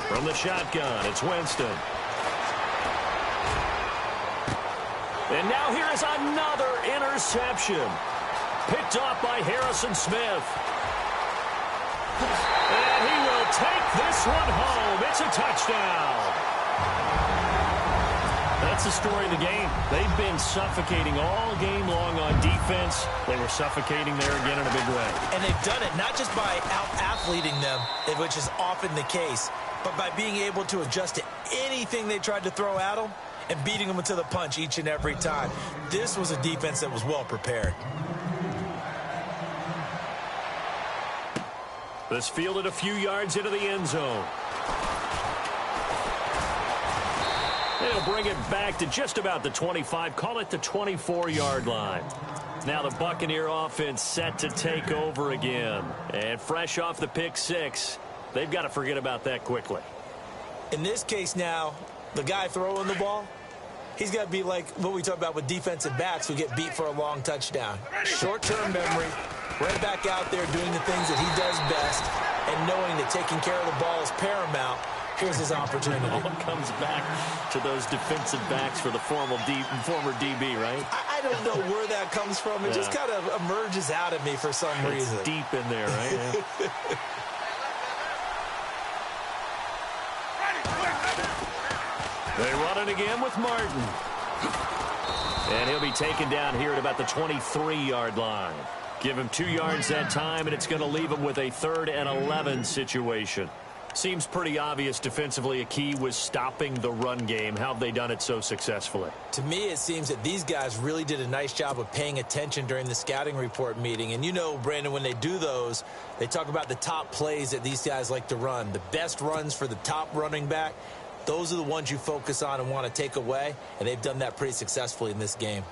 From the shotgun, it's Winston. And now here is another interception. Picked off by Harrison Smith. And he will take this one home. It's a touchdown. That's the story of the game. They've been suffocating all game long on defense. They were suffocating there again in a big way. And they've done it not just by out-athleting them, which is often the case, but by being able to adjust to anything they tried to throw at them and beating them to the punch each and every time. This was a defense that was well prepared. This fielded a few yards into the end zone. They'll bring it back to just about the 25, call it the 24-yard line. Now the Buccaneer offense set to take over again. And fresh off the pick 6, they've got to forget about that quickly. In this case now, the guy throwing the ball, he's got to be like what we talk about with defensive backs who get beat for a long touchdown. Short-term memory, right back out there doing the things that he does best, and knowing that taking care of the ball is paramount. Here's his opportunity. It all comes back to those defensive backs for the former DB, right? I don't know where that comes from. It just kind of emerges out of me for some reason. It's deep in there, right? Yeah. They run it again with Martin. And he'll be taken down here at about the 23-yard line. Give him 2 yards that time, and it's going to leave him with a 3rd and 11 situation. Seems pretty obvious defensively a key was stopping the run game. How have they done it so successfully? To me, it seems that these guys really did a nice job of paying attention during the scouting report meeting. And you know, Brandon, when they do those, they talk about the top plays that these guys like to run. The best runs for the top running back, those are the ones you focus on and want to take away. And they've done that pretty successfully in this game.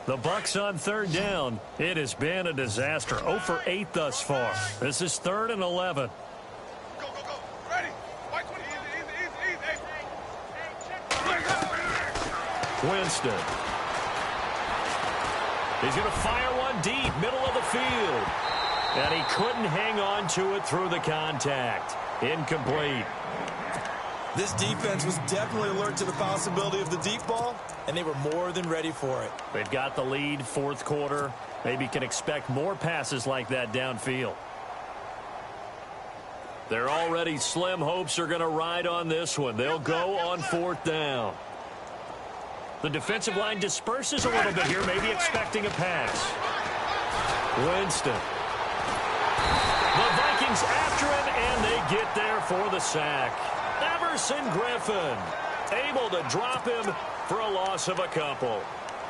The Bucs on 3rd down. It has been a disaster. 0 for 8 thus far. This is 3rd and 11. Winston. He's going to fire one deep, middle of the field. And he couldn't hang on to it through the contact. Incomplete. This defense was definitely alert to the possibility of the deep ball, and they were more than ready for it. They've got the lead, fourth quarter. Maybe can expect more passes like that downfield. Their already slim hopes are going to ride on this one. They'll go on fourth down. The defensive line disperses a little bit here, maybe expecting a pass. Winston. The Vikings after him, and they get there for the sack. Everson Griffin able to drop him for a loss of a couple.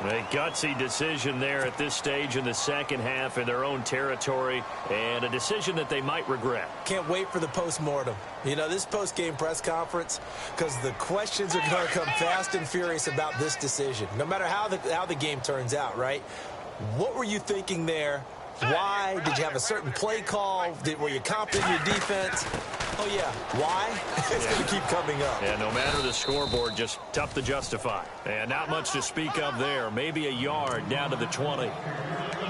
A gutsy decision there at this stage in the second half in their own territory, and a decision that they might regret. Can't wait for the post-mortem. You know, this post-game press conference, because the questions are going to come fast and furious about this decision, no matter how the game turns out, right? What were you thinking there? Why? Did you have a certain play call? Were you confident in your defense? Oh, yeah. Why? It's going to keep coming up. Yeah, no matter the scoreboard, just tough to justify. And not much to speak of there. Maybe a yard down to the 20.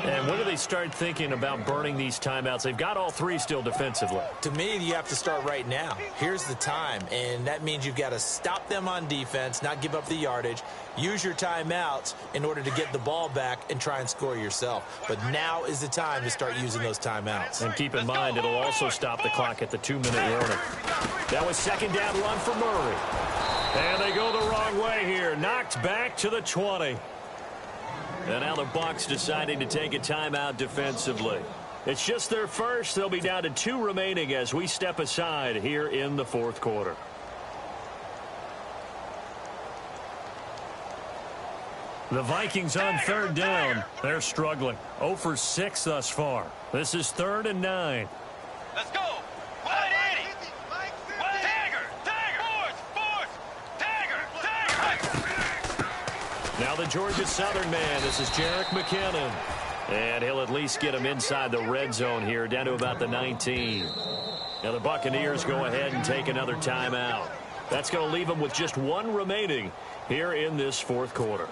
And when do they start thinking about burning these timeouts? They've got all three still defensively. To me, you have to start right now. Here's the time, and that means you've got to stop them on defense, not give up the yardage, use your timeouts in order to get the ball back and try and score yourself. But now is the time to start using those timeouts. And keep in mind, it'll also stop the clock at the 2-minute warning. That was second down run for Murray. And they go the wrong way here. Knocked back to the 20. And now the Bucs deciding to take a timeout defensively. It's just their first. They'll be down to 2 remaining as we step aside here in the fourth quarter. The Vikings on third down. They're struggling. 0 for 6 thus far. This is 3rd and 9. Let's go. Wide 80. Tiger. Force. Tiger. Now the Georgia Southern man. This is Jerick McKinnon. And he'll at least get him inside the red zone here, down to about the 19. Now the Buccaneers go ahead and take another timeout. That's going to leave them with just 1 remaining here in this fourth quarter.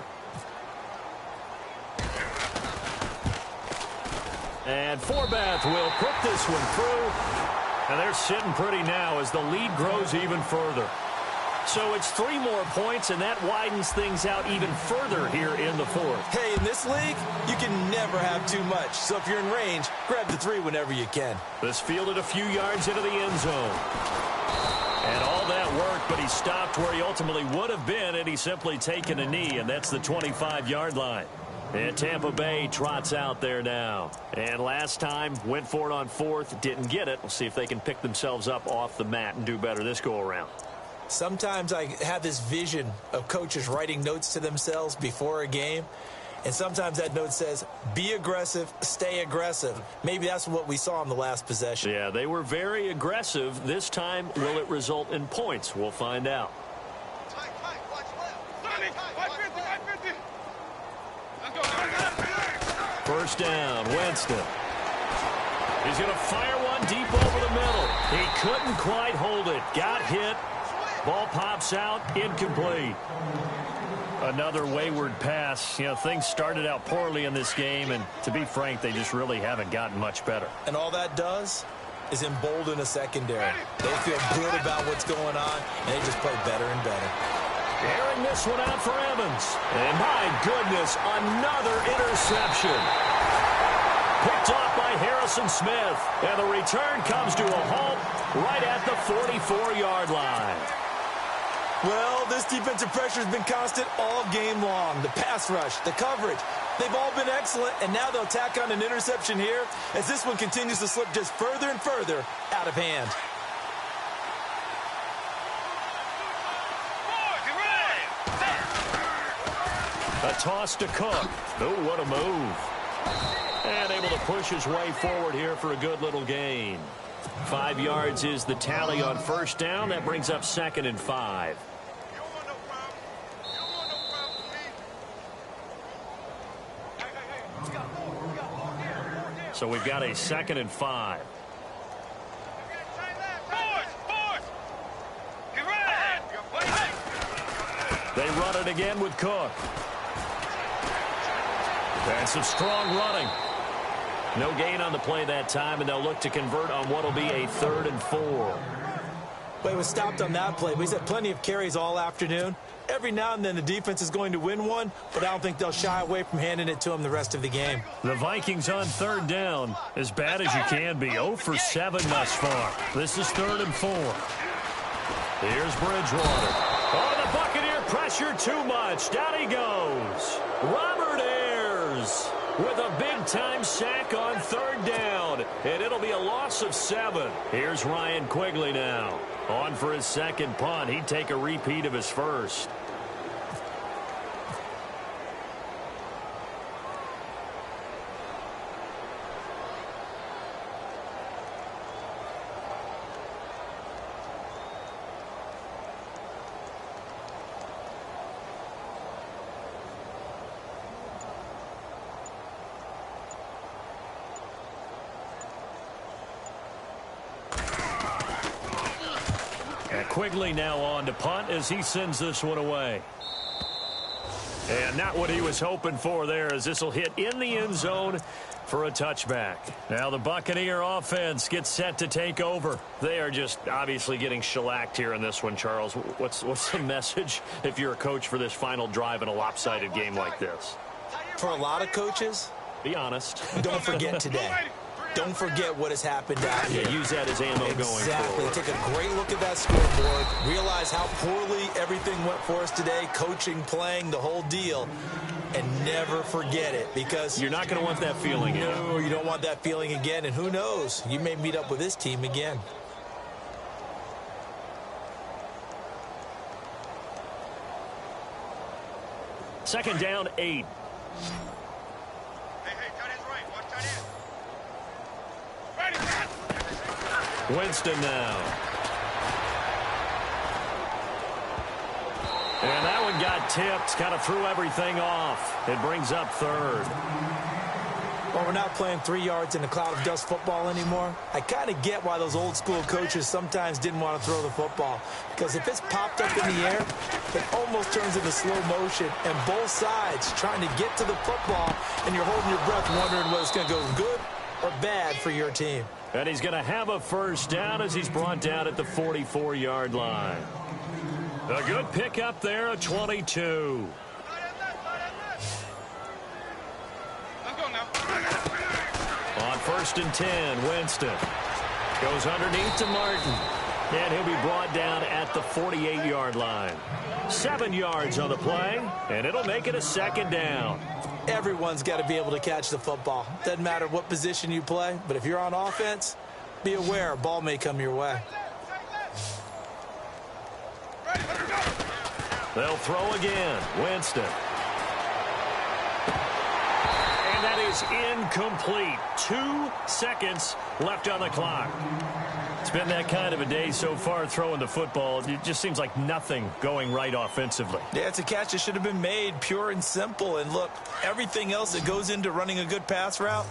And Forbath will put this one through. And they're sitting pretty now as the lead grows even further. So it's 3 more points, and that widens things out even further here in the fourth. Hey, in this league, you can never have too much. So if you're in range, grab the 3 whenever you can. This fielded a few yards into the end zone. And all that worked, but he stopped where he ultimately would have been had he simply taken a knee, and that's the 25-yard line. And Tampa Bay trots out there now. And last time, went for it on 4th, didn't get it. We'll see if they can pick themselves up off the mat and do better this go-around. Sometimes I have this vision of coaches writing notes to themselves before a game. And sometimes that note says, be aggressive, stay aggressive. Maybe that's what we saw in the last possession. Yeah, they were very aggressive. This time, will it result in points? We'll find out. First down, Winston. He's going to fire one deep over the middle. He couldn't quite hold it. Got hit. Ball pops out, incomplete. Another wayward pass. You know, things started out poorly in this game, and to be frank, they just really haven't gotten much better. And all that does is embolden a secondary. They feel good about what's going on, and they just play better and better. Airing this one out for Evans. And my goodness, another interception. Picked off by Harrison Smith. And the return comes to a halt right at the 44-yard line. Well, this defensive pressure has been constant all game long. The pass rush, the coverage, they've all been excellent, and now they'll tack on an interception here as this one continues to slip just further and further out of hand. A toss to Cook. Oh, what a move. And able to push his way forward here for a good little gain. 5 yards is the tally on first down. That brings up 2nd and 5. So we've got a 2nd and 5. They run it again with Cook. And some strong running. No gain on the play that time, and they'll look to convert on what will be a 3rd and 4. Well, he was stopped on that play, but he's had plenty of carries all afternoon. Every now and then the defense is going to win one, but I don't think they'll shy away from handing it to him the rest of the game. The Vikings on 3rd down, as bad as you can be. 0 for 7 thus far. This is 3rd and 4. Here's Bridgewater. Oh, the Buccaneer pressure too much. Down he goes. Robert Ayers with a big-time sack on 3rd down, and it'll be a loss of 7. Here's Ryan Quigley now. On for his second punt. He'd take a repeat of his first. Quigley now on to punt as he sends this one away. And not what he was hoping for there, as this will hit in the end zone for a touchback. Now the Buccaneer offense gets set to take over. They are just obviously getting shellacked here in this one, Charles. What's the message if you're a coach for this final drive in a lopsided game like this? For a lot of coaches, be honest. Don't forget today. Don't forget what has happened out here. Use that as ammo going forward. Take a great look at that scoreboard. Realize how poorly everything went for us today. Coaching, playing, the whole deal. And never forget it, because you're not going to want that feeling again. No, you don't want that feeling again. And who knows? You may meet up with this team again. Second down, 8. Winston now. And that one got tipped, kind of threw everything off. It brings up 3rd. Well, we're not playing 3 yards in a cloud of dust football anymore. I kind of get why those old school coaches sometimes didn't want to throw the football. Because if it's popped up in the air, it almost turns into slow motion. And both sides trying to get to the football, and you're holding your breath wondering whether it's going to go good or bad for your team. And he's going to have a first down as he's brought down at the 44-yard line. A good pickup there, a 22. On 1st and 10, Winston goes underneath to Martin. And he'll be brought down at the 48-yard line. 7 yards on the play, and it'll make it a 2nd down. Everyone's got to be able to catch the football. Doesn't matter what position you play, but if you're on offense, be aware a ball may come your way. They'll throw again. Winston. And that is incomplete. 2 seconds left on the clock. It's been that kind of a day so far throwing the football. It just seems like nothing going right offensively. Yeah, it's a catch that should have been made, pure and simple. And look, everything else that goes into running a good pass route,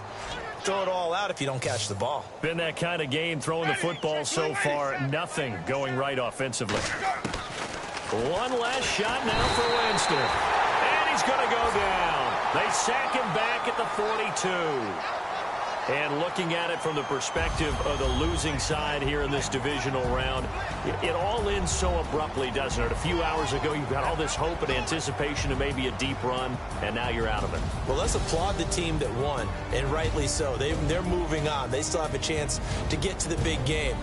throw it all out if you don't catch the ball. Been that kind of game throwing the football so far. Nothing going right offensively. One last shot now for Winston. And he's going to go down. They sack him back at the 42. And looking at it from the perspective of the losing side here in this divisional round, it all ends so abruptly, doesn't it? A few hours ago, you've got all this hope and anticipation of maybe a deep run, and now you're out of it. Well, let's applaud the team that won, and rightly so. They're moving on. They still have a chance to get to the big game.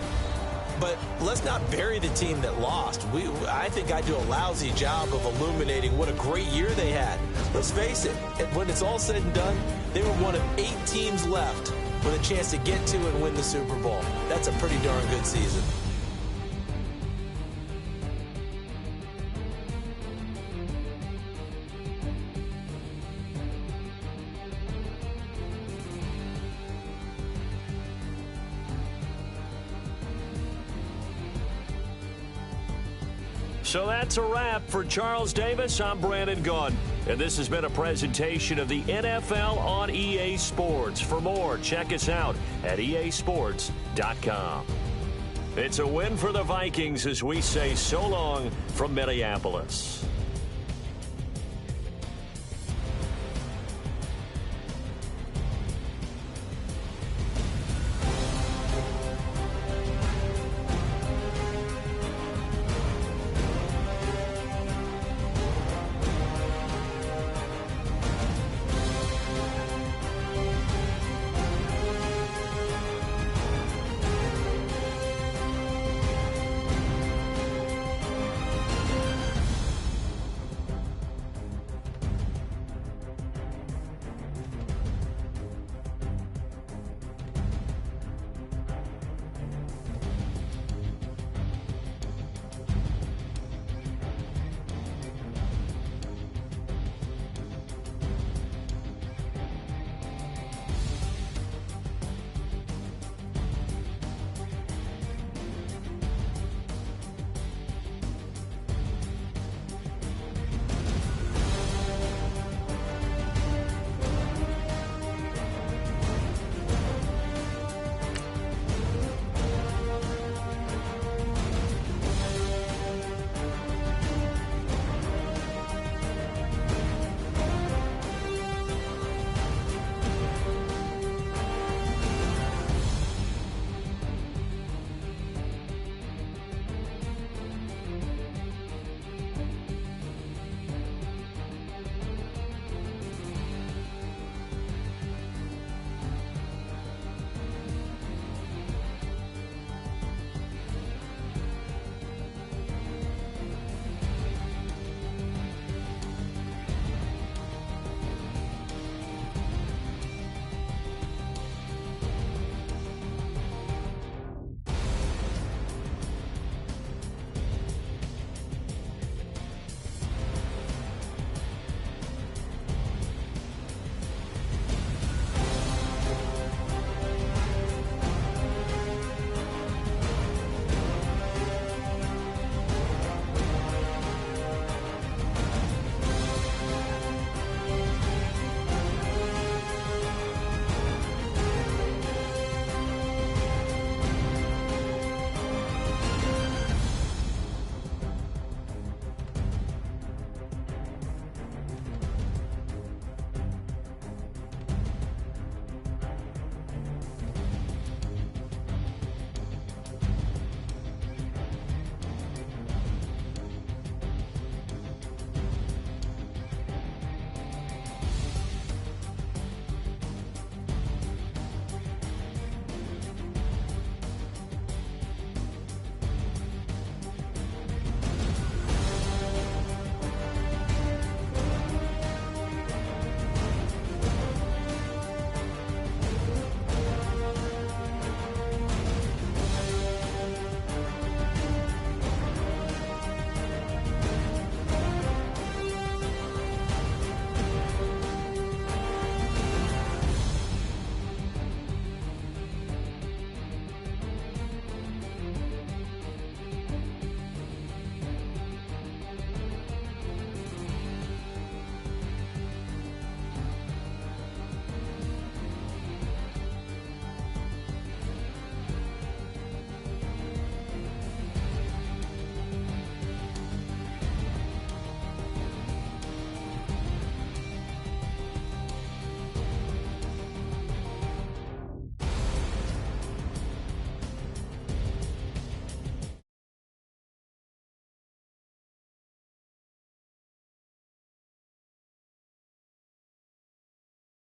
But let's not bury the team that lost. I think I do a lousy job of illuminating what a great year they had. Let's face it, when it's all said and done, they were one of 8 teams left with a chance to get to and win the Super Bowl. That's a pretty darn good season. So that's a wrap for Charles Davis. I'm Brandon Gunn, and this has been a presentation of the NFL on EA Sports. For more, check us out at easports.com. It's a win for the Vikings as we say so long from Minneapolis.